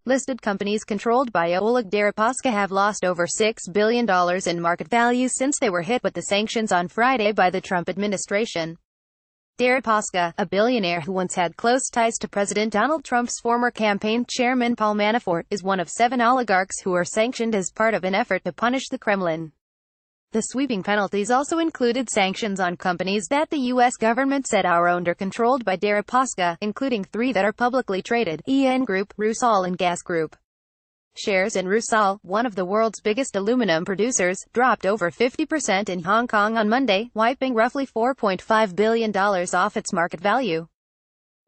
Listed companies controlled by Oleg Deripaska have lost over $6 billion in market value since they were hit with the sanctions on Friday by the Trump administration. Deripaska, a billionaire who once had close ties to President Donald Trump's former campaign chairman Paul Manafort, is one of 7 oligarchs who are sanctioned as part of an effort to punish the Kremlin. The sweeping penalties also included sanctions on companies that the U.S. government said are owned or controlled by Deripaska, including 3 that are publicly traded: EN Group, Rusal and GAZ Group. Shares in Rusal, one of the world's biggest aluminum producers, dropped over 50% in Hong Kong on Monday, wiping roughly $4.5 billion off its market value.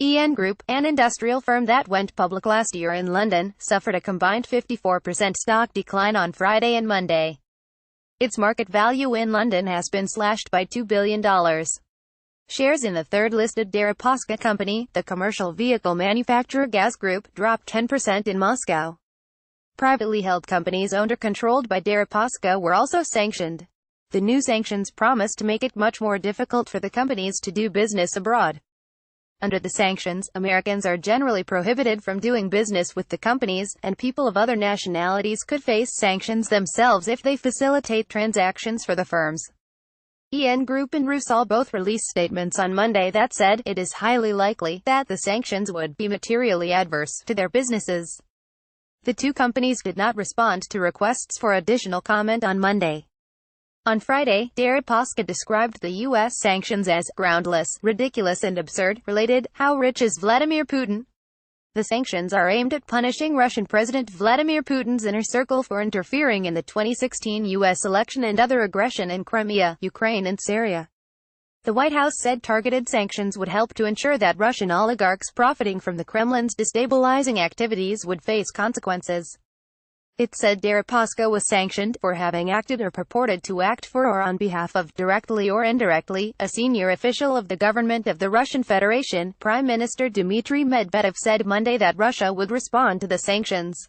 EN Group, an industrial firm that went public last year in London, suffered a combined 54% stock decline on Friday and Monday. Its market value in London has been slashed by $2 billion. Shares in the third listed Deripaska company, the commercial vehicle manufacturer GAZ Group, dropped 10% in Moscow. Privately held companies owned or controlled by Deripaska were also sanctioned. The new sanctions promise to make it much more difficult for the companies to do business abroad. Under the sanctions, Americans are generally prohibited from doing business with the companies, and people of other nationalities could face sanctions themselves if they facilitate transactions for the firms. EN Group and Rusal both released statements on Monday that said it is highly likely that the sanctions would be materially adverse to their businesses. The 2 companies did not respond to requests for additional comment on Monday. On Friday, Deripaska described the U.S. sanctions as groundless, ridiculous and absurd. Related, how rich is Vladimir Putin? The sanctions are aimed at punishing Russian President Vladimir Putin's inner circle for interfering in the 2016 U.S. election and other aggression in Crimea, Ukraine and Syria. The White House said targeted sanctions would help to ensure that Russian oligarchs profiting from the Kremlin's destabilizing activities would face consequences. It said Deripaska was sanctioned for having acted or purported to act for or on behalf of, directly or indirectly, a senior official of the government of the Russian Federation. Prime Minister Dmitry Medvedev said Monday that Russia would respond to the sanctions.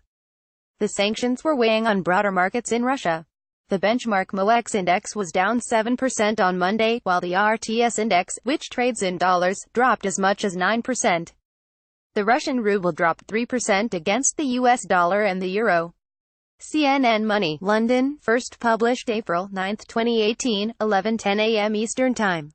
The sanctions were weighing on broader markets in Russia. The benchmark MOEX index was down 7% on Monday, while the RTS index, which trades in dollars, dropped as much as 9%. The Russian ruble dropped 3% against the US dollar and the euro. CNN Money, London, first published April 9, 2018, 11:10 a.m. Eastern Time.